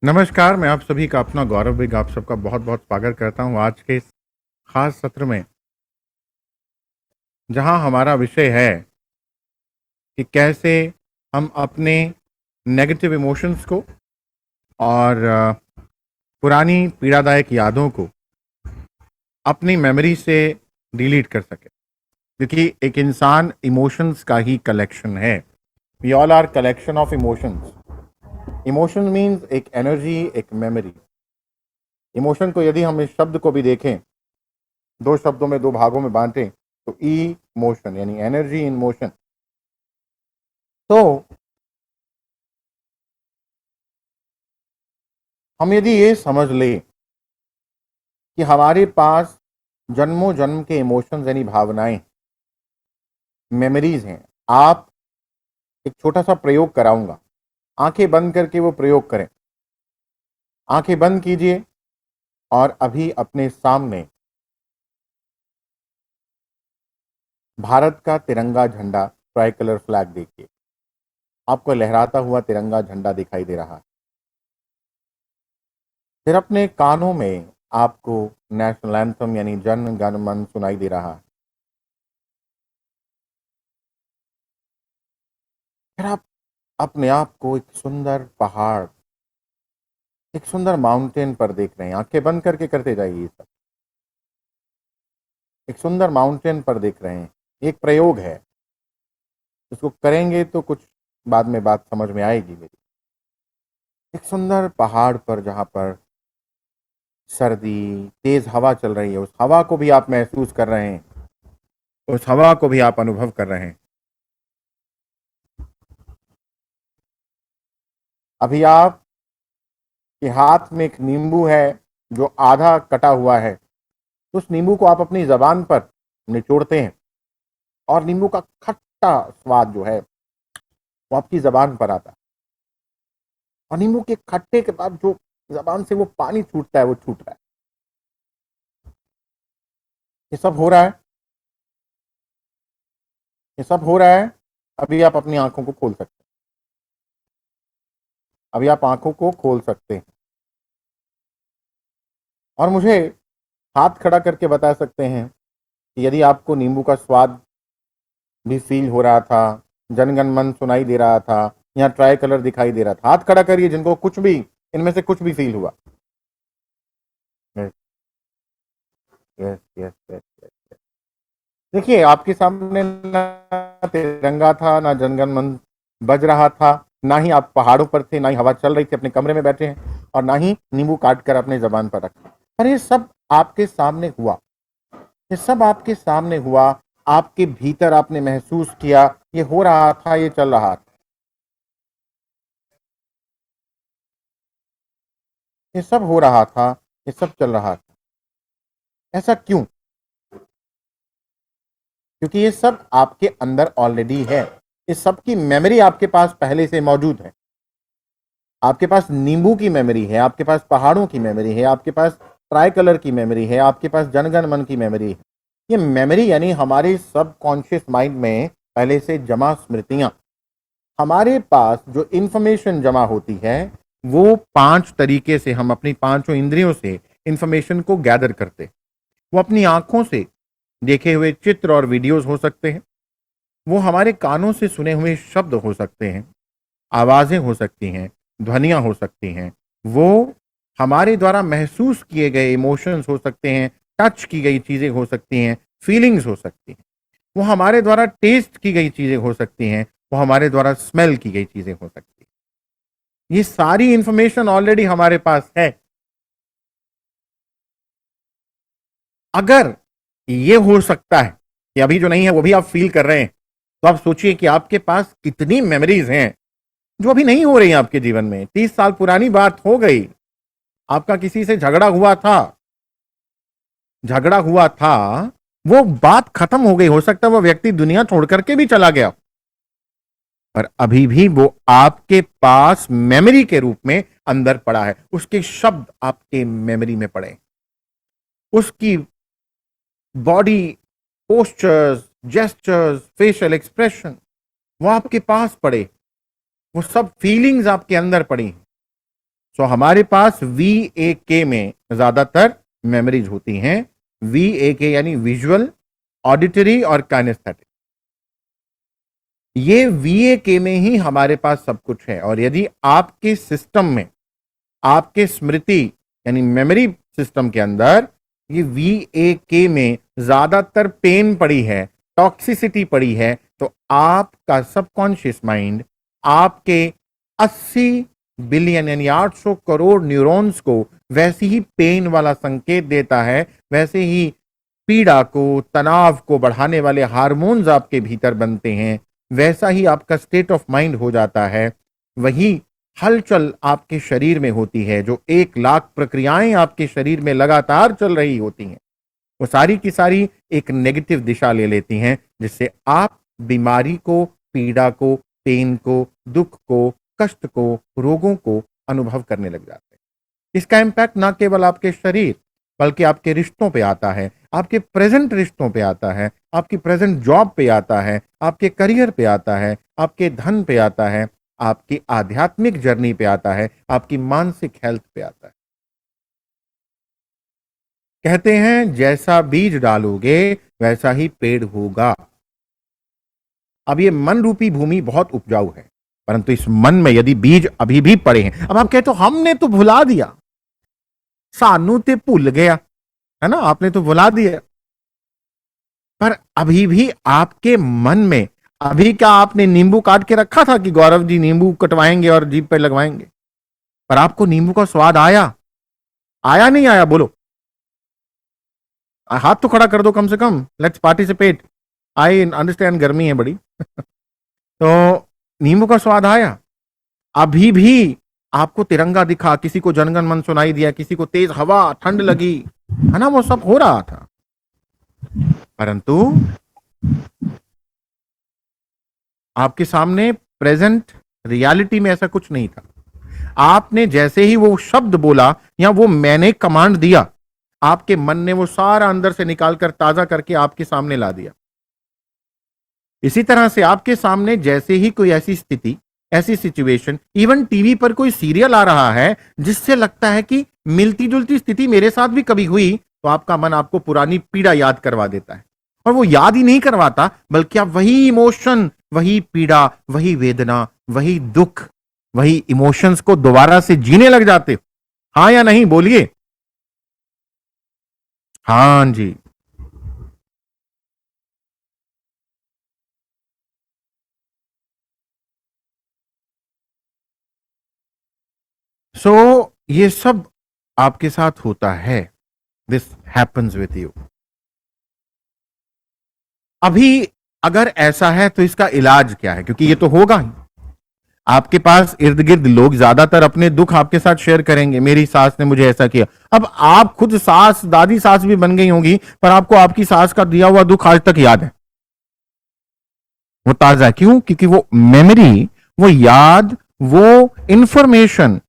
नमस्कार, मैं आप सभी का अपना गौरव बिग आप सबका बहुत-बहुत स्वागत करता हूँ आज के इस खास सत्र में, जहाँ हमारा विषय है कि कैसे हम अपने नेगेटिव इमोशंस को और पुरानी पीड़ादायक यादों को अपनी मेमोरी से डिलीट कर सकें। क्योंकि एक इंसान इमोशंस का ही कलेक्शन है। We all are collection of emotions. Emotion means एक एनर्जी, एक मेमोरी। इमोशन को यदि हम इस शब्द को भी देखें, दो शब्दों में, दो भागों में बांटें, तो ई मोशन यानी एनर्जी इन मोशन। तो हम यदि ये समझ लें कि हमारे पास जन्मों जन्म के इमोशंस यानी भावनाएं, मेमोरीज हैं। आप एक छोटा सा प्रयोग कराऊंगा, आंखें बंद करके वो प्रयोग करें। आंखें बंद कीजिए और अभी अपने सामने भारत का तिरंगा झंडा, ट्राई कलर फ्लैग देखिए। आपको लहराता हुआ तिरंगा झंडा दिखाई दे रहा है। फिर अपने कानों में आपको नेशनल एंथम यानी जन गण मन सुनाई दे रहा है। फिर आप अपने आप को एक सुंदर पहाड़, एक सुंदर माउंटेन पर देख रहे हैं। आंखें बंद करके करते जाइए ये सब। एक सुंदर माउंटेन पर देख रहे हैं। एक प्रयोग है, इसको करेंगे तो कुछ बाद में बात समझ में आएगी मेरी। एक सुंदर पहाड़ पर जहां पर सर्दी, तेज हवा चल रही है, उस हवा को भी आप महसूस कर रहे हैं, उस हवा को भी आप अनुभव कर रहे हैं। अभी आप के हाथ में एक नींबू है जो आधा कटा हुआ है। उस नींबू को आप अपनी जबान पर निचोड़ते हैं और नींबू का खट्टा स्वाद जो है वो आपकी जबान पर आता है। और नींबू के खट्टे के बाद जो जबान से वो पानी छूटता है वो छूट रहा है। ये सब हो रहा है, ये सब हो रहा है। अभी आप अपनी आंखों को खोल सकते हैं। अभी आप आंखों को खोल सकते हैं और मुझे हाथ खड़ा करके बता सकते हैं कि यदि आपको नींबू का स्वाद भी फील हो रहा था, जनगण मन सुनाई दे रहा था, यहाँ ट्राई कलर दिखाई दे रहा था। हाथ खड़ा करिए जिनको कुछ भी, इनमें से कुछ भी फील हुआ। Yes yes yes yes yes. देखिए, आपके सामने ना तिरंगा था, ना जनगण मन बज रहा था, ना ही आप पहाड़ों पर थे, ना ही हवा चल रही थी, अपने कमरे में बैठे हैं, और ना ही नींबू काट कर अपने जबान पर रखा। पर ये सब आपके सामने हुआ, ये सब आपके सामने हुआ। आपके भीतर आपने महसूस किया, ये हो रहा था, ये चल रहा था, ये सब हो रहा था, ये सब चल रहा था। ऐसा क्यों? क्योंकि ये सब आपके अंदर ऑलरेडी है। इस सब की मेमोरी आपके पास पहले से मौजूद है। आपके पास नींबू की मेमोरी है, आपके पास पहाड़ों की मेमोरी है, आपके पास ट्राई कलर की मेमोरी है, आपके पास जनगण मन की मेमोरी है। ये मेमोरी यानी हमारे सबकॉन्शियस माइंड में पहले से जमा स्मृतियां। हमारे पास जो इंफॉर्मेशन जमा होती है वो 5 तरीके से हम अपनी पांचों इंद्रियों से इंफॉर्मेशन को गैदर करते हैं। वो अपनी आंखों से देखे हुए चित्र और वीडियोस हो सकते हैं, वो हमारे कानों से सुने हुए शब्द हो सकते हैं, आवाजें हो सकती हैं, ध्वनियां हो सकती हैं, वो हमारे द्वारा महसूस किए गए इमोशंस हो सकते हैं, टच की गई चीजें हो सकती हैं, फीलिंग्स हो सकती हैं, वो हमारे द्वारा टेस्ट की गई चीजें हो सकती हैं, वो हमारे द्वारा स्मेल की गई चीजें हो सकती हैं। ये सारी इंफॉर्मेशन ऑलरेडी हमारे पास है। अगर ये हो सकता है कि अभी जो नहीं है वो भी आप फील कर रहे हैं, तो आप सोचिए कि आपके पास कितनी मेमोरीज हैं जो अभी नहीं हो रही हैं आपके जीवन में। 30 साल पुरानी बात हो गई, आपका किसी से झगड़ा हुआ था, झगड़ा हुआ था, वो बात खत्म हो गई, हो सकता है वो व्यक्ति दुनिया छोड़ करके भी चला गया, पर अभी भी वो आपके पास मेमोरी के रूप में अंदर पड़ा है। उसके शब्द आपके मेमोरी में पड़े, उसकी body postures, gestures, facial expression वो आपके पास पड़े, वो सब फीलिंग्स आपके अंदर पड़ी। सो हमारे पास VAK में ज्यादातर मेमोरीज होती हैं। VAK यानी विजुअल, ऑडिटरी और काइनेस्थेटिक। ये VAK में ही हमारे पास सब कुछ है। और यदि आपके सिस्टम में, आपके स्मृति यानी मेमोरी सिस्टम के अंदर ये VAK में ज्यादातर पेन पड़ी है, टॉक्सिसिटी पड़ी है, तो आपका सबकॉन्शियस माइंड आपके 80 बिलियन यानी 800 करोड़ न्यूरॉन्स को वैसे ही पेन वाला संकेत देता है, वैसे ही पीड़ा को, तनाव को बढ़ाने वाले हार्मोन्स आपके भीतर बनते हैं, वैसा ही आपका स्टेट ऑफ माइंड हो जाता है। वही हलचल आपके शरीर में होती है, जो 1 लाख प्रक्रियाएं आपके शरीर में लगातार चल रही होती हैं, वो सारी की सारी एक नेगेटिव दिशा ले लेती हैं, जिससे आप बीमारी को, पीड़ा को, पेन को, दुख को, कष्ट को, रोगों को अनुभव करने लग जाते हैं। इसका इम्पैक्ट ना केवल आपके शरीर बल्कि आपके रिश्तों पे आता है, आपके प्रेजेंट रिश्तों पे आता है, आपकी प्रेजेंट जॉब पे आता है, आपके करियर पे आता है, आपके धन पे आता है, आपकी आध्यात्मिक जर्नी पे आता है, आपकी मानसिक हेल्थ पे आता है। कहते हैं जैसा बीज डालोगे वैसा ही पेड़ होगा। अब ये मन रूपी भूमि बहुत उपजाऊ है, परंतु इस मन में यदि बीज अभी भी पड़े हैं, अब आप कहते हो हमने तो भुला दिया, सानू ते भूल गया, है ना, आपने तो भुला दिया, पर अभी भी आपके मन में, अभी क्या आपने नींबू काट के रखा था कि गौरव जी नींबू कटवाएंगे और जीभ पे लगवाएंगे? पर आपको नींबू का स्वाद आया? आया नहीं आया? बोलो, हाथ तो खड़ा कर दो कम से कम। Let's participate. आई अंडरस्टैंड गर्मी है बड़ी तो नींबू का स्वाद आया। अभी भी आपको तिरंगा दिखा, किसी को जनगण मन सुनाई दिया, किसी को तेज हवा, ठंड लगी, है ना, वो सब हो रहा था, परंतु आपके सामने प्रेजेंट रियलिटी में ऐसा कुछ नहीं था। आपने जैसे ही वो शब्द बोला या वो मैंने कमांड दिया, आपके मन ने वो सारा अंदर से निकालकर ताजा करके आपके सामने ला दिया। इसी तरह से आपके सामने जैसे ही कोई ऐसी स्थिति, ऐसी सिचुएशन, इवन टीवी पर कोई सीरियल आ रहा है जिससे लगता है कि मिलती जुलती स्थिति मेरे साथ भी कभी हुई, तो आपका मन आपको पुरानी पीड़ा याद करवा देता है। और वो याद ही नहीं करवाता, बल्कि आप वही इमोशन, वही पीड़ा, वही वेदना, वही दुख, वही इमोशंस को दोबारा से जीने लग जाते हो। हाँ या नहीं? बोलिए। हाँ जी। सो ये सब आपके साथ होता है। This happens with you. अभी अगर ऐसा है तो इसका इलाज क्या है? क्योंकि ये तो होगा ही। आपके पास इर्द गिर्द लोग ज्यादातर अपने दुख आपके साथ शेयर करेंगे, मेरी सास ने मुझे ऐसा किया। अब आप खुद सास, दादी सास भी बन गई होंगी, पर आपको आपकी सास का दिया हुआ दुख आज तक याद है, वो ताजा है। क्यों? क्योंकि वो मेमोरी, वो याद, वो इंफॉर्मेशन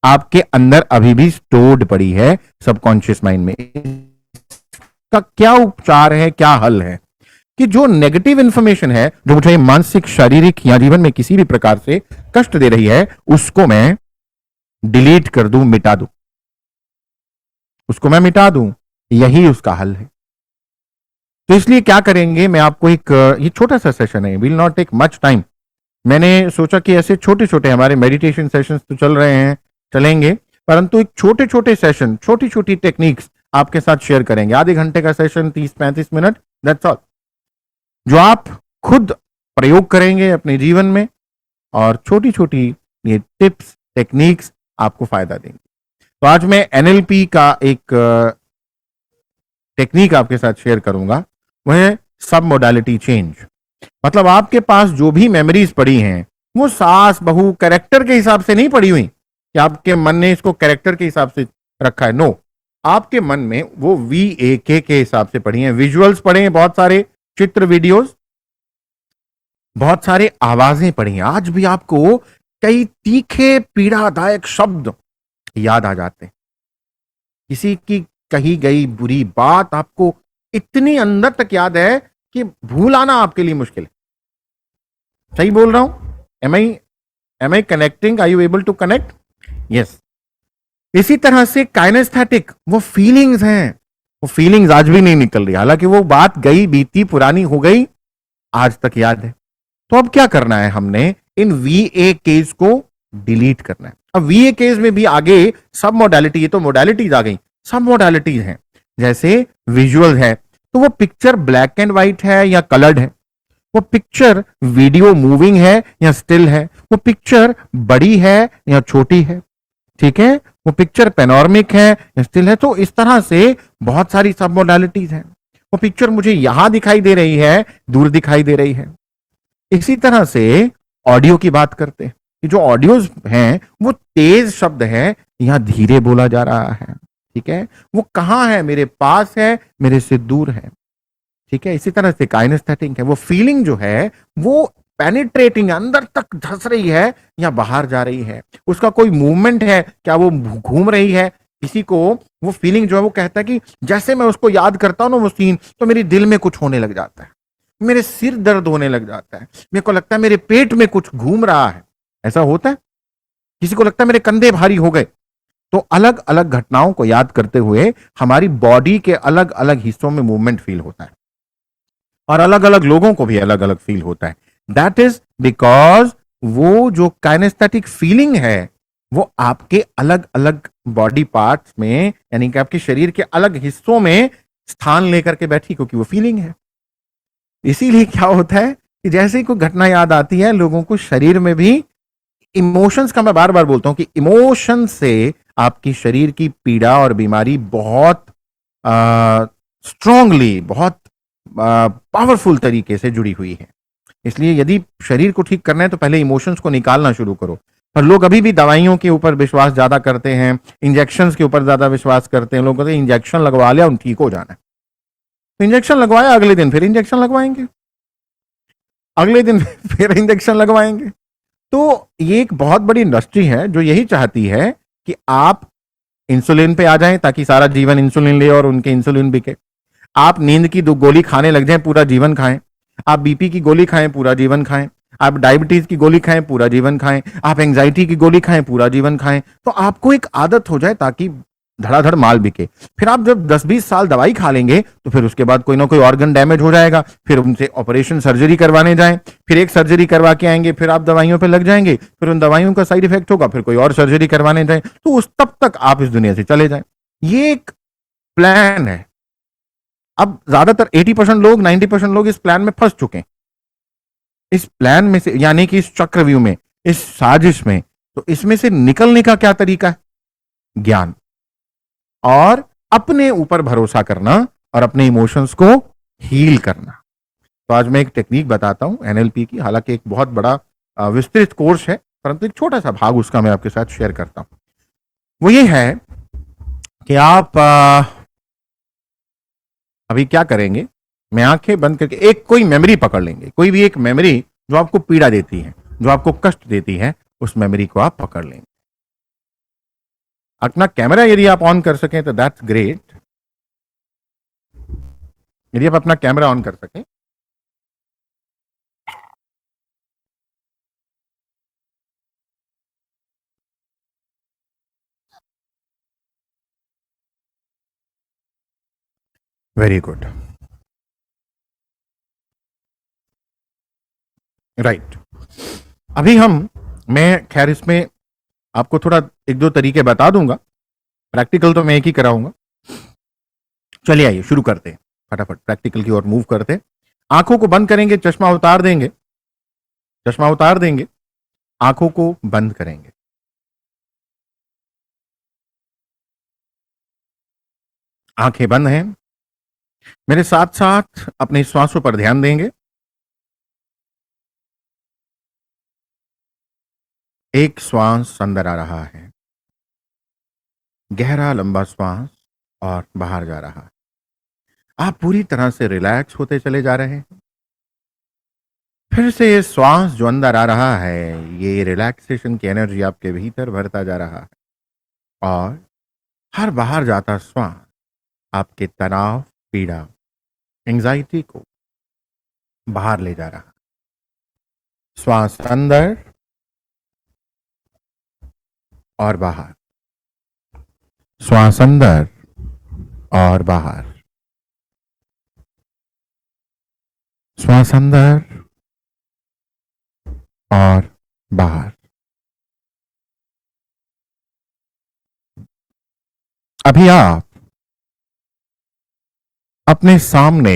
आपके अंदर अभी भी स्टोर्ड पड़ी है सबकॉन्शियस माइंड में। का क्या उपचार है, क्या हल है? कि जो नेगेटिव इंफॉर्मेशन है, जो मुझे मानसिक, शारीरिक या जीवन में किसी भी प्रकार से कष्ट दे रही है, उसको मैं डिलीट कर दूं, मिटा दूं, उसको मैं मिटा दूं, यही उसका हल है। तो इसलिए क्या करेंगे, मैं आपको एक, ये छोटा सा सेशन है, will not take much time. मैंने सोचा कि ऐसे छोटे छोटे हमारे मेडिटेशन सेशंस तो चल रहे हैं, चलेंगे, परंतु एक छोटे छोटे सेशन, छोटी छोटी टेक्निक्स आपके साथ शेयर करेंगे। आधे घंटे का सेशन, 30-35 मिनट, दैट्स ऑल, जो आप खुद प्रयोग करेंगे अपने जीवन में, और छोटी छोटी ये टिप्स, टेक्निक्स आपको फायदा देंगे। तो आज मैं NLP का एक टेक्निक आपके साथ शेयर करूंगा, वह है सब मोडालिटी चेंज। मतलब आपके पास जो भी मेमोरीज पड़ी हैं, वो सास बहू कैरेक्टर के हिसाब से नहीं पड़ी हुई कि आपके मन ने इसको कैरेक्टर के हिसाब से रखा है। नो, आपके मन में वो VAK के हिसाब से पड़ी हैं। विजुअल्स पड़े हैं, बहुत सारे चित्र, वीडियोस, बहुत सारे आवाजें पड़ी हैं। आज भी आपको कई तीखे पीड़ादायक शब्द याद आ जाते हैं। किसी की कही गई बुरी बात आपको इतनी अंदर तक याद है कि भूल आना आपके लिए मुश्किल है। सही बोल रहा हूं? Am I connecting? Are you able to connect? Yes. इसी तरह से काइनेस्थेटिक, वो फीलिंग्स हैं, वो फीलिंग्स आज भी नहीं निकल रही, हालांकि वो बात गई बीती पुरानी हो गई, आज तक याद है। तो अब क्या करना है, हमने इन वीए केस को डिलीट करना है। अब वीए केस में भी आगे सब मोडालिटी, ये तो मोडालिटीज आ गई, सब मोडालिटीज हैं। जैसे विजुअल है, तो वो पिक्चर ब्लैक एंड व्हाइट है या कलर्ड है, वो पिक्चर वीडियो मूविंग है या स्टिल है, वो पिक्चर बड़ी है या छोटी है, ठीक है, वो पिक्चर पेनोरमिक है या स्टिल है। तो इस तरह से बहुत सारी सब मोडालिटीज हैं। वो पिक्चर मुझे यहां दिखाई दे रही है, दूर दिखाई दे रही है। इसी तरह से ऑडियो की बात करते हैं कि जो ऑडियोज हैं वो तेज शब्द है या धीरे बोला जा रहा है, ठीक है, वो कहां है, मेरे पास है, मेरे से दूर है, ठीक है। इसी तरह से काइनेस्थेटिक है, वो फीलिंग जो है वो पेनिट्रेटिंग, अंदर तक धस रही है या बाहर जा रही है, उसका कोई मूवमेंट है, क्या वो घूम रही है। किसी को वो फीलिंग जो है वो कहता है कि जैसे मैं उसको याद करता हूं ना वो सीन, तो मेरे दिल में कुछ होने लग जाता है, मेरे सिर दर्द होने लग जाता है, मेरे को लगता है मेरे पेट में कुछ घूम रहा है, ऐसा होता है। किसी को लगता है मेरे कंधे भारी हो गए। तो अलग अलग घटनाओं को याद करते हुए हमारी बॉडी के अलग अलग हिस्सों में मूवमेंट फील होता है, और अलग अलग लोगों को भी अलग अलग फील होता है। दैट इज बिकॉज वो जो काइनेस्थेटिक फीलिंग है वो आपके अलग अलग बॉडी पार्ट्स में, यानी कि आपके शरीर के अलग हिस्सों में स्थान लेकर के बैठी, क्योंकि वो फीलिंग है। इसीलिए क्या होता है कि जैसे ही कोई घटना याद आती है, लोगों को शरीर में भी इमोशंस का, मैं बार बार बोलता हूं कि इमोशन से आपकी शरीर की पीड़ा और बीमारी बहुत स्ट्रांगली, बहुत पावरफुल तरीके से जुड़ी हुई है। इसलिए यदि शरीर को ठीक करना है तो पहले इमोशंस को निकालना शुरू करो। पर लोग अभी भी दवाइयों के ऊपर विश्वास ज्यादा करते हैं, इंजेक्शंस के ऊपर ज्यादा विश्वास करते हैं। लोग कहते हैं इंजेक्शन लगवा लिया उन ठीक हो जाना है, तो इंजेक्शन लगवाया, अगले दिन फिर इंजेक्शन लगवाएंगे, अगले दिन फिर इंजेक्शन लगवाएंगे। तो ये एक बहुत बड़ी इंडस्ट्री है जो यही चाहती है कि आप इंसुलिन पे आ जाएं ताकि सारा जीवन इंसुलिन ले और उनके इंसुलिन बिके। आप नींद की 2 गोली खाने लग जाएं, पूरा जीवन खाएं। आप बीपी की गोली खाएं, पूरा जीवन खाएं। आप डायबिटीज की गोली खाएं, पूरा जीवन खाएं। आप एंजाइटी की गोली खाएं, पूरा जीवन खाएं। तो आपको एक आदत हो जाए ताकि धड़ाधड़ माल बिके। फिर आप जब 10-20 साल दवाई खा लेंगे तो फिर उसके बाद कोई ना कोई ऑर्गन डैमेज हो जाएगा, फिर उनसे ऑपरेशन सर्जरी करवाने जाएं, फिर एक सर्जरी करवा के आएंगे, फिर आप दवाइयों पे लग जाएंगे, फिर उन दवाइयों का साइड इफेक्ट होगा, फिर कोई और सर्जरी करवाने जाएं, तो उस तब तक आप इस दुनिया से चले जाएं। ये एक प्लान है। अब ज्यादातर 80% लोग, 90% लोग इस प्लान में फंस चुके हैं, इस प्लान में से, यानी कि इस चक्रव्यूह में, इस साजिश में। तो इसमें से निकलने का क्या तरीका है? ज्ञान और अपने ऊपर भरोसा करना और अपने इमोशंस को हील करना। तो आज मैं एक टेक्निक बताता हूं एनएलपी की, हालांकि एक बहुत बड़ा विस्तृत कोर्स है, परंतु एक छोटा सा भाग उसका मैं आपके साथ शेयर करता हूं। वो ये है कि आप अभी क्या करेंगे, मैं आंखें बंद करके एक कोई मेमोरी पकड़ लेंगे, कोई भी एक मेमोरी जो आपको पीड़ा देती है, जो आपको कष्ट देती है, उस मेमोरी को आप पकड़ लेंगे। अपना कैमरा यदि आप ऑन कर सकें तो दैट्स ग्रेट। यदि आप अपना कैमरा ऑन कर सकें, वेरी गुड, राइट। अभी मैं खैर इसमें आपको थोड़ा 1-2 तरीके बता दूंगा, प्रैक्टिकल तो मैं एक ही कराऊंगा। चलिए आइए शुरू करते हैं, फटाफट प्रैक्टिकल की ओर मूव करते हैं। आंखों को बंद करेंगे, चश्मा उतार देंगे, चश्मा उतार देंगे, आंखों को बंद करेंगे। आंखें बंद हैं, मेरे साथ साथ अपने श्वासों पर ध्यान देंगे। एक श्वास अंदर आ रहा है, गहरा लंबा श्वास, और बाहर जा रहा है। आप पूरी तरह से रिलैक्स होते चले जा रहे हैं। फिर से ये श्वास जो अंदर आ रहा है, ये रिलैक्सेशन की एनर्जी आपके भीतर भरता जा रहा है, और हर बाहर जाता श्वास आपके तनाव, पीड़ा, एंजाइटी को बाहर ले जा रहा है। श्वास अंदर और बाहर, श्वास अंदर और बाहर, श्वास अंदर और बाहर। अभी आप अपने सामने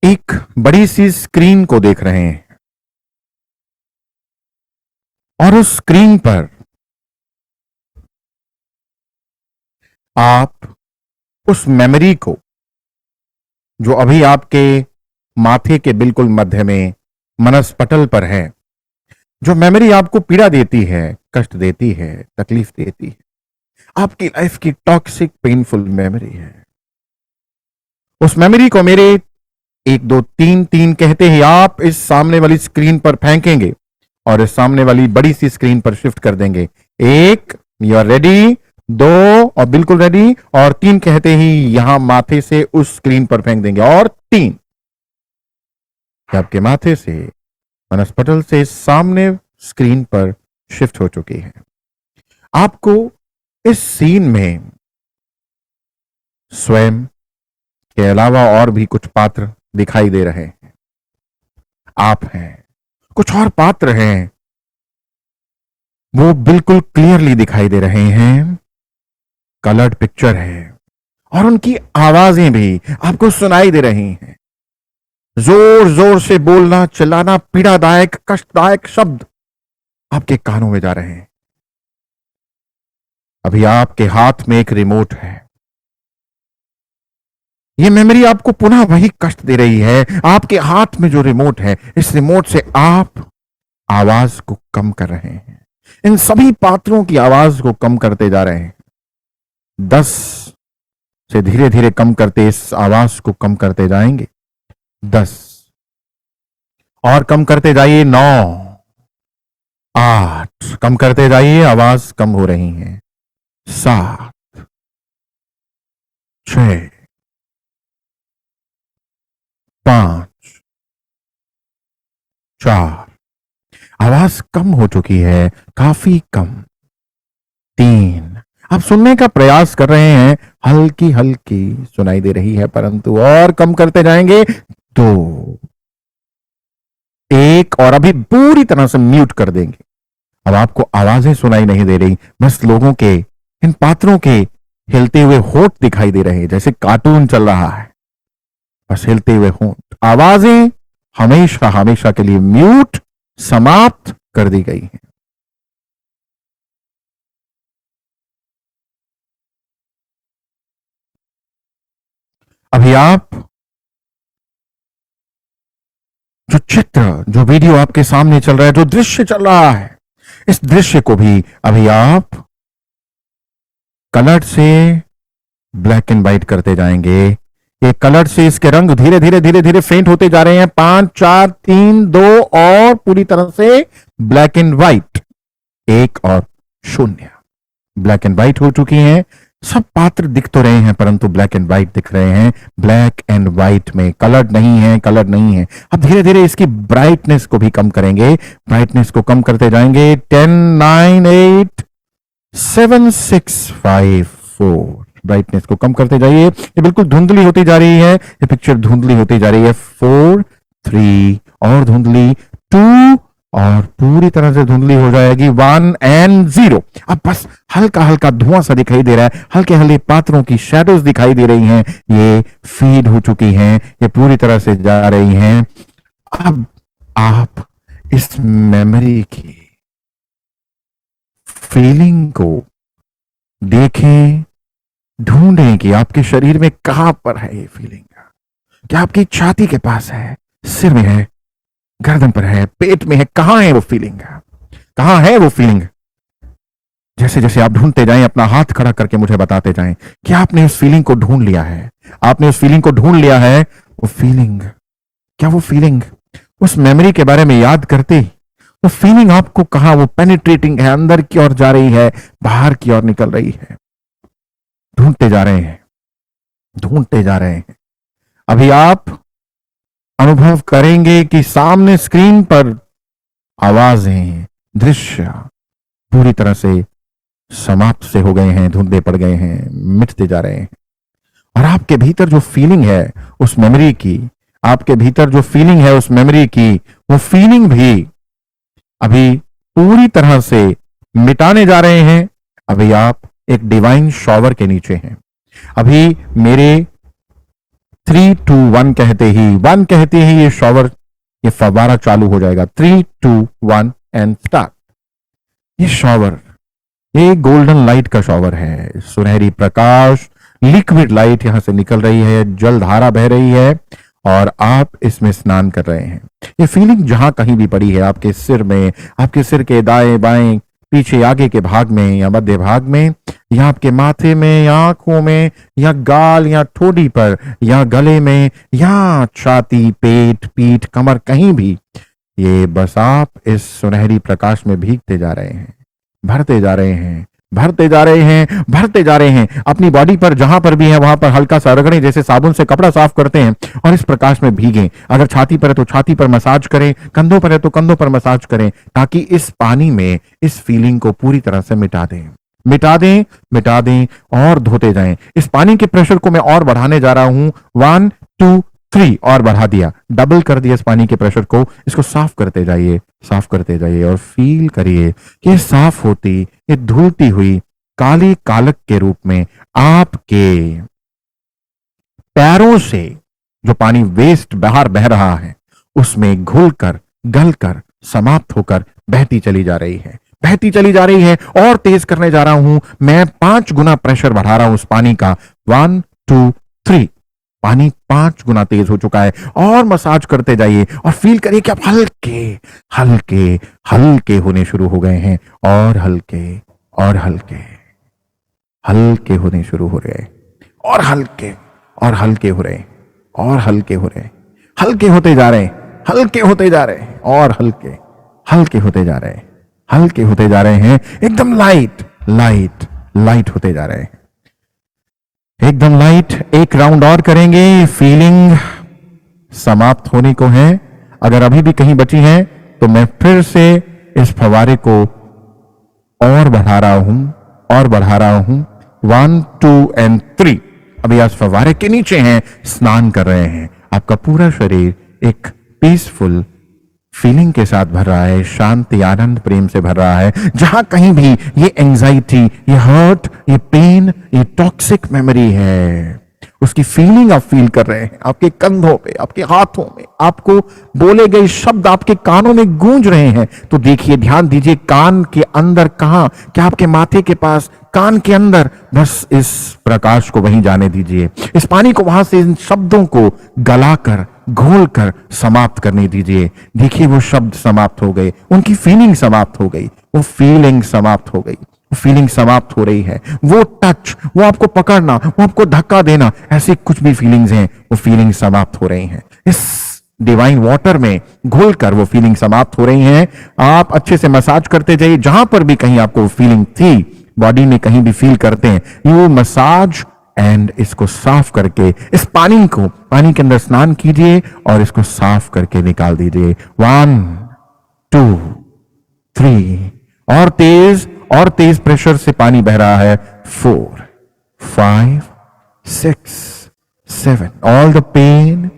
एक बड़ी सी स्क्रीन को देख रहे हैं और उस स्क्रीन पर आप उस मेमोरी को, जो अभी आपके माथे के बिल्कुल मध्य में मनस्पटल पर है, जो मेमोरी आपको पीड़ा देती है, कष्ट देती है, तकलीफ देती है, आपकी लाइफ की टॉक्सिक पेनफुल मेमोरी है, उस मेमोरी को मेरे 1 2 3 3 कहते ही आप इस सामने वाली स्क्रीन पर फेंकेंगे और इस सामने वाली बड़ी सी स्क्रीन पर शिफ्ट कर देंगे। 1, यू आर रेडी, 2 और बिल्कुल रेडी, और 3 कहते ही यहां माथे से उस स्क्रीन पर फेंक देंगे, और 3 आपके माथे से मनस्पटल से सामने स्क्रीन पर शिफ्ट हो चुकी है। आपको इस सीन में स्वयं के अलावा और भी कुछ पात्र दिखाई दे रहे हैं। आप हैं, कुछ और पात्र हैं, वो बिल्कुल क्लियरली दिखाई दे रहे हैं, कलर्ड पिक्चर है, और उनकी आवाजें भी आपको सुनाई दे रही हैं। जोर जोर से बोलना, चिल्लाना, पीड़ादायक, कष्टदायक शब्द आपके कानों में जा रहे हैं। अभी आपके हाथ में एक रिमोट है। यह मेमोरी आपको पुनः वही कष्ट दे रही है। आपके हाथ में जो रिमोट है, इस रिमोट से आप आवाज को कम कर रहे हैं। इन सभी पात्रों की आवाज को कम करते जा रहे हैं। 10 से धीरे धीरे कम करते इस आवाज को कम करते जाएंगे। 10 और कम करते जाइए। 9, 8 कम करते जाइए, आवाज कम हो रही है। 7, 6, 5, 4 आवाज कम हो चुकी है, काफी कम। 3 आप सुनने का प्रयास कर रहे हैं, हल्की हल्की सुनाई दे रही है, परंतु और कम करते जाएंगे। 2, 1 और अभी पूरी तरह से म्यूट कर देंगे। अब आपको आवाजें सुनाई नहीं दे रही, बस लोगों के, इन पात्रों के हिलते हुए होंठ दिखाई दे रहे हैं, जैसे कार्टून चल रहा है, बस हिलते हुए होंठ। आवाजें हमेशा हमेशा के लिए म्यूट, समाप्त कर दी गई हैं। अभी आप जो चित्र, जो वीडियो आपके सामने चल रहा है, जो दृश्य चल रहा है, इस दृश्य को भी अभी आप कलर से ब्लैक एंड व्हाइट करते जाएंगे। ये कलर से इसके रंग धीरे धीरे धीरे धीरे फेंट होते जा रहे हैं। 5 4 3 2 और पूरी तरह से ब्लैक एंड व्हाइट। 1 और 0 ब्लैक एंड व्हाइट हो चुकी हैं। सब पात्र दिख तो रहे हैं, परंतु ब्लैक एंड व्हाइट दिख रहे हैं। ब्लैक एंड व्हाइट में कलर नहीं है, कलर नहीं है। अब धीरे धीरे इसकी ब्राइटनेस को भी कम करेंगे, ब्राइटनेस को कम करते जाएंगे। 10 9 8 7 6 5 4 ब्राइटनेस को कम करते जाइए। ये बिल्कुल धुंधली होती जा रही है, ये पिक्चर धुंधली होती जा रही है। 4 3 और धुंधली, 2 और पूरी तरह से धुंधली हो जाएगी। 1 एंड 0। अब बस हल्का हल्का धुआं सा दिखाई दे रहा है, हल्के हल्के पात्रों की शैडोज दिखाई दे रही हैं। ये फीड हो चुकी हैं, ये पूरी तरह से जा रही हैं। अब आप इस मेमोरी की फीलिंग को देखें, ढूंढें कि आपके शरीर में कहां पर है ये फीलिंग। क्या आपकी छाती के पास है, सिर में है, गर्दन पर है, पेट में है? कहां है वो फीलिंग? कहां है वो फीलिंग? जैसे जैसे आप ढूंढते जाएं, अपना हाथ खड़ा करके मुझे बताते जाएं कि आपने उस फीलिंग को ढूंढ लिया है। आपने उस फीलिंग को ढूंढ लिया है। वो फीलिंग, क्या वो फीलिंग उस मेमोरी के बारे में याद करते, वो फीलिंग आपको कहां, वो पेनिट्रेटिंग है, अंदर की ओर जा रही है, बाहर की ओर निकल रही है? ढूंढते जा रहे हैं, ढूंढते जा रहे हैं। अभी आप अनुभव करेंगे कि सामने स्क्रीन पर आवाजें, दृश्य पूरी तरह से समाप्त से हो गए हैं, धुंधले पड़ गए हैं, मिटते जा रहे हैं। और आपके भीतर जो फीलिंग है उस मेमोरी की, आपके भीतर जो फीलिंग है उस मेमोरी की, वो फीलिंग भी अभी पूरी तरह से मिटाने जा रहे हैं। अभी आप एक डिवाइन शॉवर के नीचे हैं। अभी मेरे 3, 2, 1 कहते ही, 1 कहते ही ये शॉवर, ये फव्वारा चालू हो जाएगा। 3, 2, 1 एंड स्टार्ट। ये शॉवर, ये गोल्डन लाइट का शॉवर है। सुनहरी प्रकाश, लिक्विड लाइट यहां से निकल रही है, जलधारा बह रही है और आप इसमें स्नान कर रहे हैं। ये फीलिंग जहां कहीं भी पड़ी है, आपके सिर में, आपके सिर के दाएं बाएं, पीछे आगे के भाग में या मध्य भाग में, या आपके माथे में या आंखों में या गाल या ठोड़ी पर या गले में या छाती, पेट, पीठ, कमर, कहीं भी, ये बस आप इस सुनहरी प्रकाश में भीगते जा रहे हैं, भरते जा रहे हैं, भरते जा रहे हैं, भरते जा रहे हैं। अपनी बॉडी पर जहां पर भी है वहां पर हल्का सा रगड़ें, जैसे साबुन से कपड़ा साफ करते हैं, और इस प्रकाश में भीगें। अगर छाती पर है तो छाती पर मसाज करें, कंधों पर है तो कंधों पर मसाज करें, ताकि इस पानी में इस फीलिंग को पूरी तरह से मिटा दें, मिटा दें, मिटा दें और धोते जाएं। इस पानी के प्रेशर को मैं और बढ़ाने जा रहा हूं। 1, 2, 3 और बढ़ा दिया, डबल कर दिया इस पानी के प्रेशर को। इसको साफ करते जाइए, साफ करते जाइए और फील करिए कि साफ होती, ये धुलती हुई काली कालक के रूप में आपके पैरों से जो पानी वेस्ट बाहर बह रहा है उसमें घुलकर, गलकर, समाप्त होकर बहती चली जा रही है, बहती चली जा रही है। और तेज करने जा रहा हूं मैं, 5 गुना प्रेशर बढ़ा रहा हूं उस पानी का। 1, 2, 3, पानी 5 गुना तेज हो चुका है। और मसाज करते जाइए और फील करिए कि आप हल्के हल्के हल्के होने शुरू हो गए हैं, और हल्के और हल्के हल्के होने शुरू हो रहे हैं, और हल्के और हल्के हो रहे, और हल्के हो रहे, हल्के होते जा रहे, हल्के होते जा रहे, और हल्के हल्के होते जा रहे, हल्के होते जा रहे हैं, एकदम लाइट लाइट लाइट होते जा रहे हैं, एकदम लाइट। एक राउंड और करेंगे, फीलिंग समाप्त होने को है। अगर अभी भी कहीं बची है तो मैं फिर से इस फवारे को और बढ़ा रहा हूं, और बढ़ा रहा हूं। 1, 2 एंड 3। अभी आप फवारे के नीचे हैं, स्नान कर रहे हैं। आपका पूरा शरीर एक पीसफुल फीलिंग के साथ भर रहा है, शांति, आनंद, प्रेम से भर रहा है। जहां कहीं भी ये एंजाइटी, ये हर्ट, ये पेन, ये टॉक्सिक मेमोरी है, उसकी फीलिंग आप फील कर रहे हैं। आपके कंधों पे, आपके हाथों में, आपको बोले गए शब्द आपके कानों में गूंज रहे हैं। तो देखिए, ध्यान दीजिए, कान के अंदर कहां, क्या आपके माथे के पास, कान के अंदर, बस इस प्रकाश को वहीं जाने दीजिए। इस पानी को वहां से, इन शब्दों को गलाकर, घोलकर समाप्त करने दीजिए। देखिए, वो शब्द समाप्त हो गए, उनकी फीलिंग समाप्त हो गई, वो फीलिंग समाप्त हो गई, फीलिंग समाप्त हो रही है। वो टच, वो आपको पकड़ना, वो आपको धक्का देना, ऐसी कुछ भी फीलिंग्स हैं, वो फीलिंग समाप्त हो रही हैं। इस डिवाइन वाटर में घुलकर वो फीलिंग समाप्त हो रही हैं। आप अच्छे से मसाज करते जाइए, जहां पर भी कहीं आपको फीलिंग थी, बॉडी में कहीं भी फील करते हैं, यू मसाज एंड इसको साफ करके, इस पानी को, पानी के अंदर स्नान कीजिए और इसको साफ करके निकाल दीजिए। 1, 2, 3 और तेज प्रेशर से पानी बह रहा है। 4, 5, 6, 7 all the pain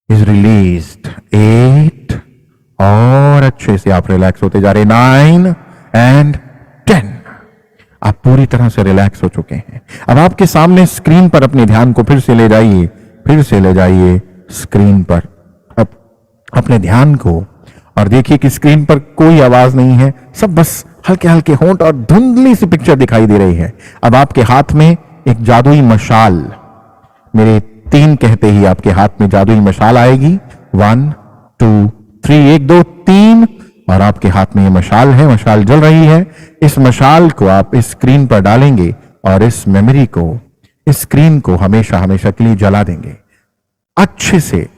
is released. 8 और अच्छे से आप रिलैक्स होते जा रहे। 9 एंड 10 आप पूरी तरह से रिलैक्स हो चुके हैं। अब आपके सामने स्क्रीन पर अपने ध्यान को फिर से ले जाइए, फिर से ले जाइए स्क्रीन पर अपने ध्यान को, और देखिए कि स्क्रीन पर कोई आवाज नहीं है, सब बस हल्के हल्के होंठ और धुंधली सी पिक्चर दिखाई दे रही है। अब आपके हाथ में एक जादुई मशाल, मेरे 3 कहते ही आपके हाथ में जादुई मशाल आएगी। 1, 2, 3, 1, 2, 3 और आपके हाथ में ये मशाल है, मशाल जल रही है। इस मशाल को आप इस स्क्रीन पर डालेंगे और इस मेमोरी को, इस स्क्रीन को हमेशा हमेशा के लिए जला देंगे, अच्छे से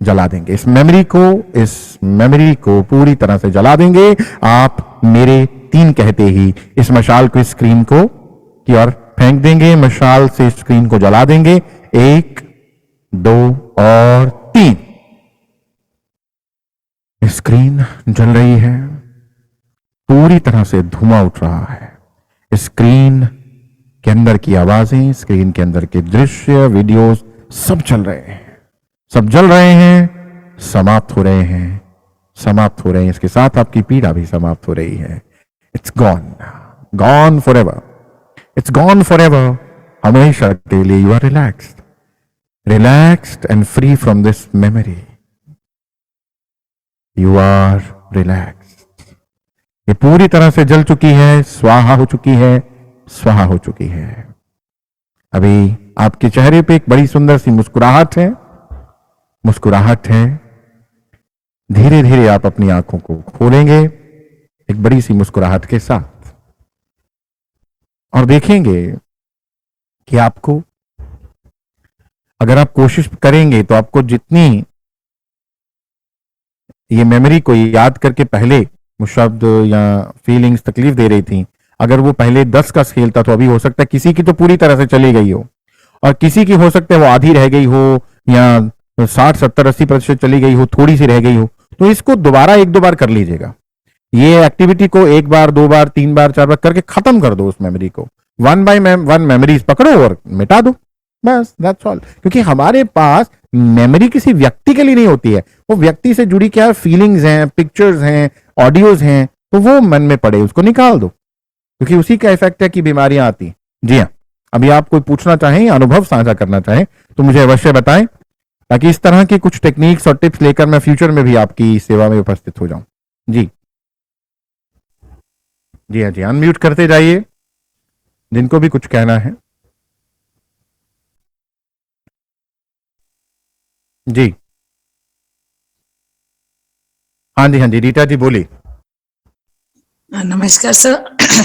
जला देंगे। इस मेमोरी को पूरी तरह से जला देंगे। आप मेरे 3 कहते ही इस मशाल को, इस स्क्रीन को की ओर फेंक देंगे, मशाल से स्क्रीन को जला देंगे। 1, 2 और 3। इस स्क्रीन जल रही है, पूरी तरह से धुआं उठ रहा है। स्क्रीन के अंदर की आवाजें, स्क्रीन के अंदर के दृश्य, वीडियोस सब चल रहे हैं, सब जल रहे हैं, समाप्त हो रहे हैं, समाप्त हो रहे हैं। इसके साथ आपकी पीड़ा भी समाप्त हो रही है। It's gone, gone forever, it's gone forever. हमेशा के लिए you are relaxed, relaxed and free from this memory. You are relaxed. ये पूरी तरह से जल चुकी है, स्वाहा हो चुकी है, स्वाहा हो चुकी है। अभी आपके चेहरे पे एक बड़ी सुंदर सी मुस्कुराहट है, मुस्कुराहट है। धीरे धीरे आप अपनी आंखों को खोलेंगे एक बड़ी सी मुस्कुराहट के साथ, और देखेंगे कि आपको, अगर आप कोशिश करेंगे तो आपको जितनी ये मेमोरी को याद करके पहले वो शब्द या फीलिंग्स तकलीफ दे रही थी, अगर वो पहले 10 का स्केल था तो अभी हो सकता है किसी की तो पूरी तरह से चली गई हो, और किसी की हो सकता है वो आधी रह गई हो, या 60, 70, 80% चली गई हो, थोड़ी सी रह गई हो। तो इसको दोबारा 1-2 बार कर लीजिएगा। ये एक्टिविटी को 1 बार, 2 बार, 3 बार, 4 बार करके खत्म कर दो उस मेमोरी को। 1 बाय 1 मेमोरीज पकड़ो और मिटा दो, बस दैट्स ऑल। क्योंकि हमारे पास मेमोरी किसी व्यक्ति के लिए नहीं होती है, वो व्यक्ति से जुड़ी क्या फीलिंग्स हैं, पिक्चर्स हैं, ऑडियोज हैं, तो वो मन में पड़े उसको निकाल दो, क्योंकि उसी का इफेक्ट है कि बीमारियां आती। जी हाँ, अभी आप कोई पूछना चाहें, अनुभव साझा करना चाहें तो मुझे अवश्य बताएं, ताकि इस तरह की कुछ टेक्निक्स और टिप्स लेकर मैं फ्यूचर में भी आपकी सेवा में उपस्थित हो जाऊं। जी जी हाँ, जी अनम्यूट करते जाइए जिनको भी कुछ कहना है। जी हाँ जी, हाँ जी, रीटा जी बोली। नमस्कार सर।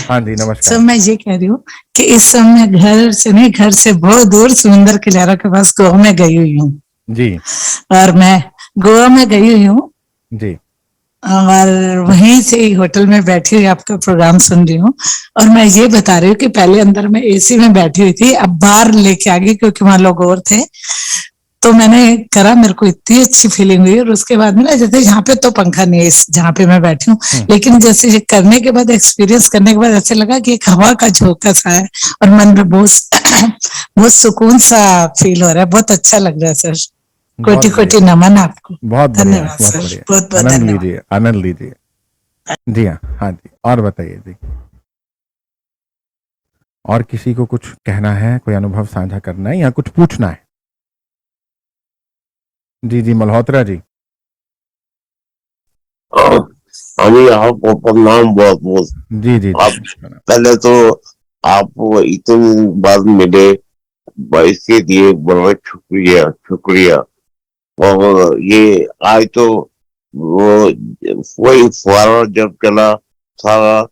हाँ जी नमस्कार सर, मैं ये कह रही हूँ कि इस समय घर से नहीं, घर से बहुत दूर समुंदर किनारा के पास गोवा में गई हुई हूँ जी। और मैं गोवा में गई हुई हूँ जी और वहीं से ही होटल में बैठी हुई आपका प्रोग्राम सुन रही हूँ। और मैं ये बता रही हूँ कि पहले अंदर मैं एसी में बैठी हुई थी, अब बाहर लेके आ गई क्योंकि वहां लोग और थे। तो मैंने करा, मेरे को इतनी अच्छी फीलिंग हुई। और उसके बाद में ना, जैसे यहाँ पे तो पंखा नहीं है जहाँ पे मैं बैठी हूँ, लेकिन जैसे ये करने के बाद, एक्सपीरियंस करने के बाद ऐसे लगा कि एक हवा का झोंका सा है और मन में बहुत बहुत सुकून सा फील हो रहा है। बहुत अच्छा लग रहा है सर। कोटि कोटि नमन आपको। बहुत बढ़िया, धन्यवाद बहुत सर, बढ़िया। बहुत बहुत आनंद धन्यवाद। लीजिए, आनंद लीजिए। जी हाँ, हाँ जी, और बताइए जी, और किसी को कुछ कहना है, कोई अनुभव साझा करना है या कुछ पूछना है? जी जी, मल्होत्रा जी। हाँ जी, आपको प्रणाम बहुत बहुत। जी जी आप जी, पहले तो आप इतने बाद मिले, इसके लिए बहुत शुक्रिया शुक्रिया। और ये आज तो वो वही फुहारा जब चला, सारा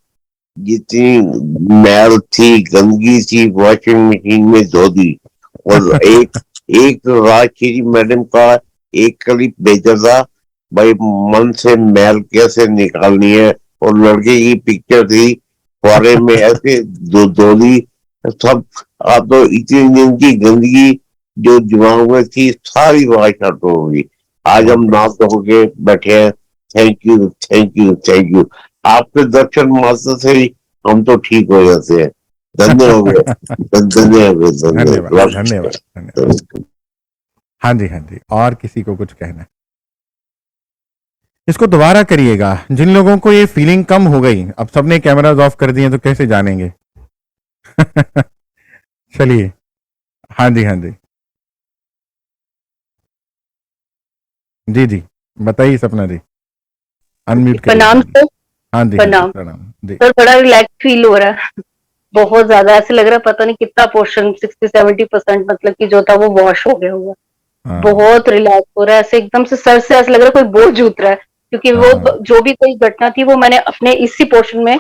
जितनी मैल थी, गंदगी थी, वॉशिंग मशीन में धो दी। और एक एक राजश्री मैडम का एक क्लिप भेजा था, भाई मन से मैल कैसे निकालनी है, और लड़के की पिक्चर थी फुहारे में ऐसे धो दी सब। आप तो इतनी दिन की गंदगी जो दिमाग में थी सारी वाश आउट हो गई। आज हम नाक धो के बैठे हैं। Thank you thank you thank you. आपके दर्शन मात्र से ही हम तो ठीक हो जाते हैं। धन्यवाद धन्यवाद धन्यवाद धन्यवाद धन्यवाद। हाँ जी, हाँ जी, और किसी को कुछ कहना है? इसको दोबारा करिएगा। जिन लोगों को ये फीलिंग कम हो गई, अब सबने कैमराज ऑफ कर दिए तो कैसे जानेंगे? चलिए, हाँ जी, हाँ जी, जी जी, बताइए सपना जी, अनम्यूट करिए। प्रणाम सर। हाँ जी, प्रणाम प्रणाम जी। सर। बड़ा रिलैक्स फील हो रहा है, बहुत ज्यादा। ऐसे लग रहा है पता नहीं कितना पोर्शन 60-70% मतलब कि जो था वो वॉश हो गया हुआ। बहुत रिलैक्स हो रहा है, ऐसे एकदम से सर से ऐसा लग रहा है कोई बोझ उतरा है, क्योंकि वो जो भी कोई घटना थी वो मैंने अपने इसी पोर्शन में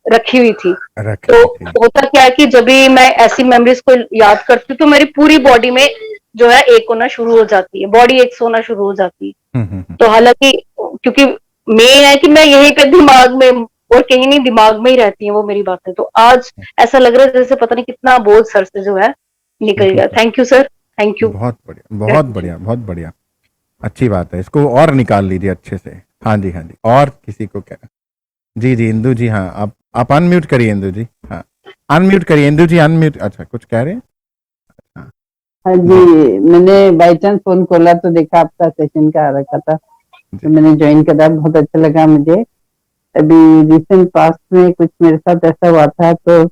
रखी हुई थी। तो होता क्या है कि जब भी मैं ऐसी मेमोरीज को याद करती हूँ तो मेरी पूरी बॉडी में जो है एक होना शुरू हो जाती है, बॉडी एक होना शुरू हो जाती है। तो हालांकि क्योंकि मेन है कि मैं यहीं पे दिमाग में और कहीं नहीं, दिमाग में ही रहती है वो मेरी बातें। तो आज ऐसा लग रहा है जैसे पता नहीं कितना बोझ सर से जो है निकल गया। Thank you sir, thank you. बहुत बढ़िया, बहुत बढ़िया, बहुत बढ़िया, अच्छी बात है। इसको और निकाल लीजिए अच्छे से, हाँ जी, हाँ जी, और किसी को क्या? जी जी, इंदु जी, हाँ, आप अनम्यूट करिए इंदु जी, हाँ, अनम्यूट करिए इंदु जी, अनम्यूट। अच्छा, कुछ कह रहे हैं? हाँ हाँ जी जी, मैंने बाई चांस फोन खोला तो देखा आपका सेशन का आ रखा था, जी। तो मैंने ज्वाइन करा, बहुत अच्छा लगा मुझे। अभी रिसेंट पास्ट में कुछ मेरे साथ ऐसा हुआ था, तो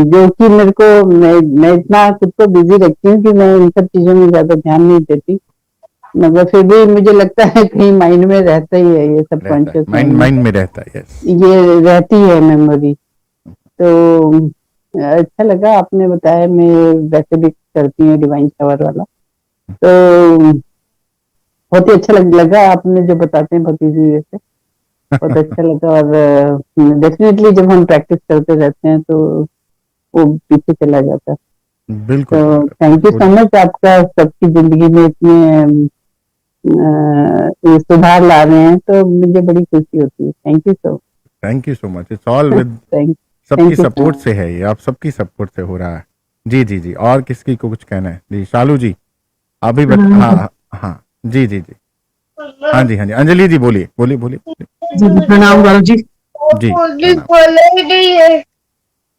जो कि मेरे को, मैं इतना खुद को बिजी रखती हूँ कि मैं इन सब चीजों में ज्यादा ध्यान नहीं देती, मगर फिर भी मुझे लगता है कहीं माइंड में रहता ही है, ये सब रहता है, कॉन्शियस माइंड माइंड में माइंड में रहता है, यस। ये रहती है मेमोरी। तो अच्छा लगा आपने बताया, मैं वैसे भी करती हूँ डिवाइन शावर वाला, तो बहुत ही अच्छा लगा आपने जो बताते हैं बहुत इजी वे से, बहुत अच्छा लगा। और डेफिनेटली जब हम प्रैक्टिस करते रहते हैं तो वो पीछे चला जाता है। बिल्कुल तो बिल्कुल, थैंक यू वो सो मच, आपका सबकी जिंदगी में इतने ये सुधार ला रहे हैं, तो मुझे बड़ी खुशी होती है। Thank you so thank you so much, it's all with thank सबकी थैंक यू सपोर्ट से है ये, आप सबकी सपोर्ट से हो रहा है। जी जी जी, और किसकी को कुछ कहना है? जी शालू जी, अभी हाँ हाँ हाँ, जी जी जी, हाँ जी हाँ जी, अंजलि जी बोलिए बोलिए बोलिए। जी प्रणाम गौरव जी। जी प्रणाम।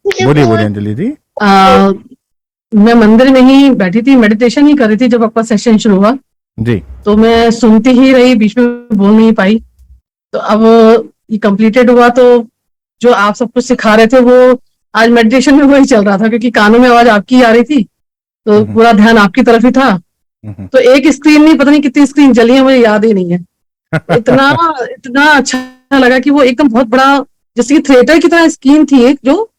बोलिए बोलिए अंजलि जी। आ, मैं मंदिर में ही बैठी थी, मेडिटेशन ही कर रही थी जब आपका सेशन शुरू हुआ, जी तो मैं सुनती ही रही, बीच में बोल नहीं पाई। तो अब ये कंप्लीटेड हुआ, तो जो आप सब कुछ सिखा रहे थे वो आज मेडिटेशन में वही चल रहा था, क्योंकि कानों में आवाज आपकी आ रही थी, तो पूरा ध्यान आपकी तरफ ही था। तो एक स्क्रीन नहीं, पता नहीं कितनी स्क्रीन जली है, मुझे याद ही नहीं है। इतना इतना अच्छा लगा कि वो एकदम बहुत बड़ा, जैसे कि थिएटर की तरह स्क्रीन थी एक, जो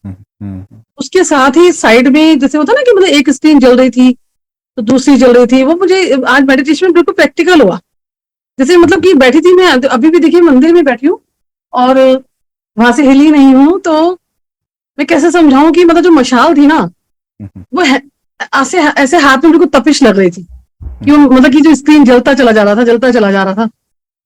उसके साथ ही साइड में जैसे होता ना कि मतलब एक स्क्रीन जल रही थी तो दूसरी जल रही थी, वो मुझे आज मेडिटेशन में बिल्कुल प्रैक्टिकल हुआ। जैसे मतलब कि बैठी थी मैं, अभी भी देखिए मंदिर में बैठी हूँ और वहां से हिली नहीं हूँ, तो मैं कैसे समझाऊं कि मतलब जो मशाल थी ना, वो ऐसे ऐसे हाथ में बिल्कुल तपिश लग रही थी, कि वो मतलब कि जो स्क्रीन जलता चला जा रहा था, जलता चला जा रहा था।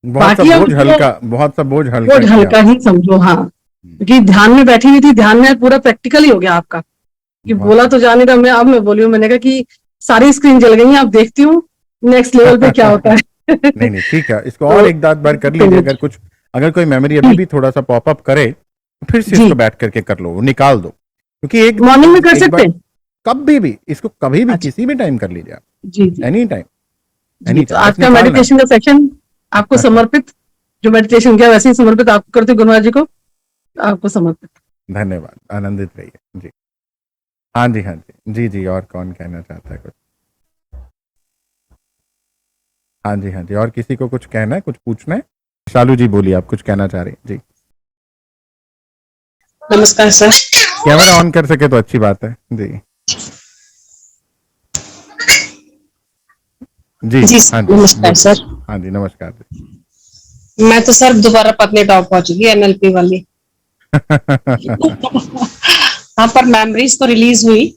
बहुत सा बाकी अब बोझ हल्का, बहुत सा बोझ वो हल्का किया। हल्का ही समझो, हाँ, क्योंकि ध्यान में बैठी हुई थी, ध्यान में पूरा प्रैक्टिकल ही हो गया आपका। कि बोला तो जाने का, मैं बोली हूँ, मैंने कहा कि सारी स्क्रीन जल गई है, अब देखती हूँ नेक्स्ट लेवल पे क्या होता है। नहीं नहीं, ठीक है, इसको और तो एक दाद बार कर लीजिए। अगर कुछ, अगर कोई मेमोरी अभी भी थोड़ा सा पॉपअप करे तो फिर से जी, इसको बैठ करके कर लो, वो निकाल दो, क्योंकि एक मॉर्निंग में कर एक सकते बार, हैं। कभी भी इसको, कभी भी अच्छा, किसी भी टाइम कर लीजिए आप, जी जी एनी टाइम, जी। एनी तो टाइम, आज बस का निकालना मेडिटेशन का सेक्शन आपको है। समर्पित, जो मेडिटेशन किया वैसे ही समर्पित आपको करते, गुरुवार जी को आपको समर्पित। धन्यवाद, आनंदित रहिए जी। हाँ जी हाँ जी जी जी, और कौन कहना चाहता है कुछ? हाँ जी हाँ जी, और किसी को कुछ कहना है, कुछ पूछना है? शालू जी बोलिए, आप कुछ कहना चाह रहे हैं जी। नमस्कार सर। कैमरा ऑन कर सके तो अच्छी बात है जी। जी जी हाँ जी नमस्कार बोलिए। सर। हाँ जी नमस्कार जी। मैं तो सर दोबारा पत्नीटॉप पहुंच गई, एनएलपी वाली। हाँ, पर मेमोरीज तो रिलीज हुई,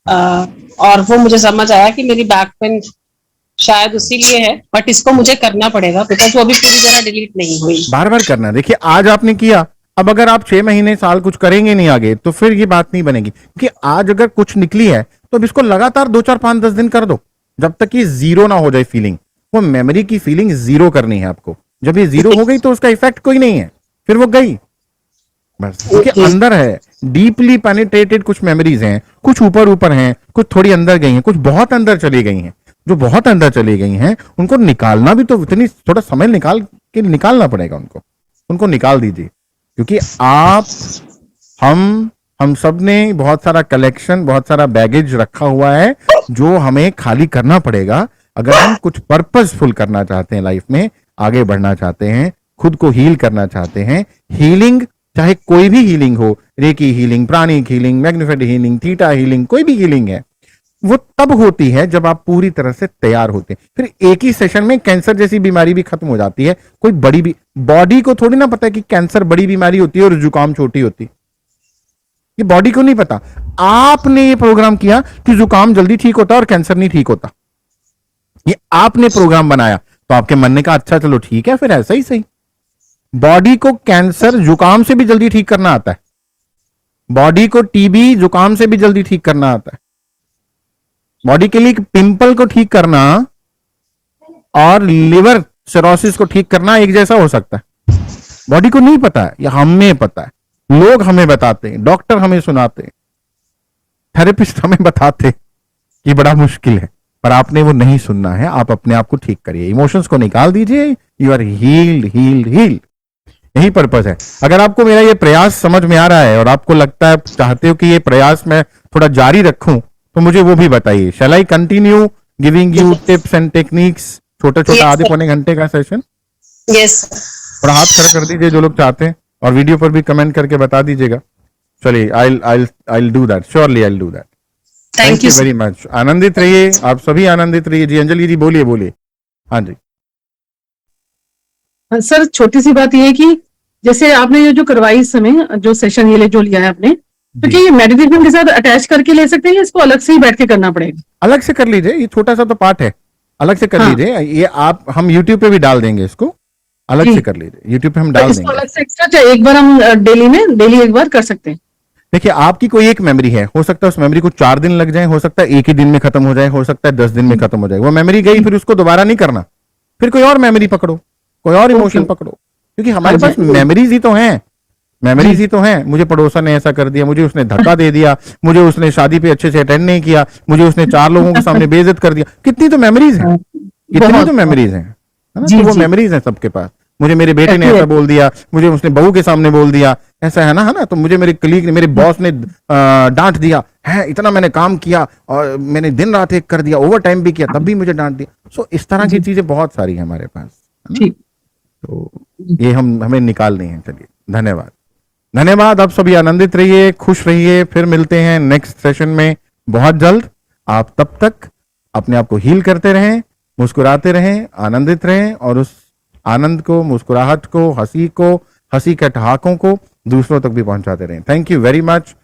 और वो मुझे समझ आया कि मेरी बैक पेन शायद उसी लिए है, बट इसको मुझे करना पड़ेगा बिकॉज वो अभी पूरी तरह डिलीट नहीं हुई। बार बार करना है। देखिए आज आपने किया, अब अगर आप 6 महीने साल कुछ करेंगे नहीं आगे, तो फिर ये बात नहीं बनेगी। कि आज अगर कुछ निकली है तो अब इसको लगातार 2 4 5 10 दिन कर दो, जब तक ये जीरो ना हो जाए फीलिंग। वो मेमोरी की फीलिंग जीरो करनी है आपको। जब ये जीरो हो गई तो उसका इफेक्ट कोई नहीं है, फिर वो गई बस। क्योंकि अंदर है, डीपली पेनिट्रेटेड कुछ मेमोरीज हैं, कुछ ऊपर ऊपर हैं, कुछ थोड़ी अंदर गई हैं, कुछ बहुत अंदर चली गई हैं। जो बहुत अंदर चली गई हैं उनको निकालना भी तो इतनी थोड़ा समय निकाल के निकालना पड़ेगा उनको। उनको निकाल दीजिए, क्योंकि आप, हम सब ने बहुत सारा कलेक्शन, बहुत सारा बैगेज रखा हुआ है जो हमें खाली करना पड़ेगा। अगर हम कुछ पर्पसफुल करना चाहते हैं लाइफ में, आगे बढ़ना चाहते हैं, खुद को हील करना चाहते हैं। हीलिंग चाहे कोई भी हीलिंग हो, reiki healing, pranic healing, magnified healing, theta healing, कोई भी हीलिंग है, वो तब होती है जब आप पूरी तरह से तैयार होते हैं। फिर एक ही सेशन में कैंसर जैसी बीमारी भी खत्म हो जाती है। कोई बड़ी भी, बॉडी को थोड़ी ना पता है कि कैंसर बड़ी बीमारी होती है और जुकाम छोटी होती है। ये बॉडी को नहीं पता। आपने ये प्रोग्राम किया कि जुकाम जल्दी ठीक होता है और कैंसर नहीं ठीक होता। ये आपने प्रोग्राम बनाया, तो आपके मन ने कहा अच्छा चलो ठीक है, फिर ऐसा ही सही। बॉडी को कैंसर जुकाम से भी जल्दी ठीक करना आता है। बॉडी को टीबी जुकाम से भी जल्दी ठीक करना आता है। बॉडी के लिए पिंपल को ठीक करना और लिवर सिरोसिस को ठीक करना एक जैसा हो सकता है? बॉडी को नहीं पता है, या हमें पता है, लोग हमें बताते हैं, डॉक्टर हमें सुनाते हैं, थेरेपिस्ट हमें बताते हैं कि बड़ा मुश्किल है, पर आपने वो नहीं सुनना है। आप अपने आप को ठीक करिए, इमोशंस को निकाल दीजिए, you are healed healed healed. यही पर्पस है। अगर आपको मेरा ये प्रयास समझ में आ रहा है और आपको लगता है, चाहते हो कि ये प्रयास मैं थोड़ा जारी रखूं, तो मुझे वो भी बताइए। Shall I continue giving you tips and techniques? छोटा छोटा Yes, आधे sir. पौने घंटे का सेशन। यस और हाथ खड़ा कर दीजिए जो लोग चाहते हैं, और वीडियो पर भी कमेंट करके बता दीजिएगा। चलिए, I do that, surely I do that. Thank you very much. आनंदित रहिए, आप सभी आनंदित रहिए। जी अंजलि जी बोलिए बोलिए। हाँ जी। सर छोटी सी बात ये है कि जैसे आपने ये जो करवाई इस समय जो सेशन ये जो लिया है आपने, तो क्या ये मेडिटेशन के साथ अटैच करके ले सकते हैं या इसको अलग से ही बैठ के करना पड़ेगा? अलग से कर लीजिए, ये छोटा सा तो पार्ट है, अलग से कर हाँ। लीजिए। ये आप, हम YouTube पे भी डाल देंगे इसको, अलग जी। से कर लीजिए, YouTube पे हम तो डाल इसको देंगे। अलग से एक्स्ट्रा चाहे एक बार हम डेली एक बार कर सकते हैं? देखिए, आपकी कोई एक मेमोरी है, हो सकता है उस मेमोरी को 4 दिन लग जाए, हो सकता है एक ही दिन में खत्म हो जाए, हो सकता है 10 दिन में खत्म हो जाए। वो मेमोरी गई, फिर उसको दोबारा नहीं करना, फिर कोई और मेमोरी पकड़ो, कोई और इमोशन पकड़ो, क्योंकि हमारे हाँ पास जी। मेमोरीज ही तो हैं, मेमोरीज ही तो हैं। मुझे पड़ोसन ने ऐसा कर दिया, मुझे उसने धक्का दे दिया, मुझे उसने शादी पे अच्छे से अटेंड नहीं किया, मुझे उसने 4 लोगों के सामने बेइज्जत कर दिया। कितनी तो मेमोरीज हैं, कितनी बहुत, तो मेमोरीज हैं, है ना? जी, तो वो जी। मेमोरीज हैं सबके पास। मुझे मेरे बेटे ने Exactly. ऐसा बोल दिया, मुझे उसने बहू के सामने बोल दिया, ऐसा है ना? तो मुझे मेरे कलीग ने, मेरे बॉस ने डांट दिया है, इतना मैंने काम किया और मैंने दिन रात एक कर दिया, ओवर टाइम भी किया, तब भी मुझे डांट दिया। सो इस तरह की चीजें बहुत सारी हैं हमारे पास, है ना? ठीक। तो ये हमें निकालनी है। चलिए, धन्यवाद धन्यवाद। आप सभी आनंदित रहिए, खुश रहिए। फिर मिलते हैं नेक्स्ट सेशन में बहुत जल्द। आप तब तक अपने आप को हील करते रहें, मुस्कुराते रहें, आनंदित रहें, और उस आनंद को, मुस्कुराहट को, हंसी के ठहाकों को दूसरों तक भी पहुंचाते रहें। Thank you very much.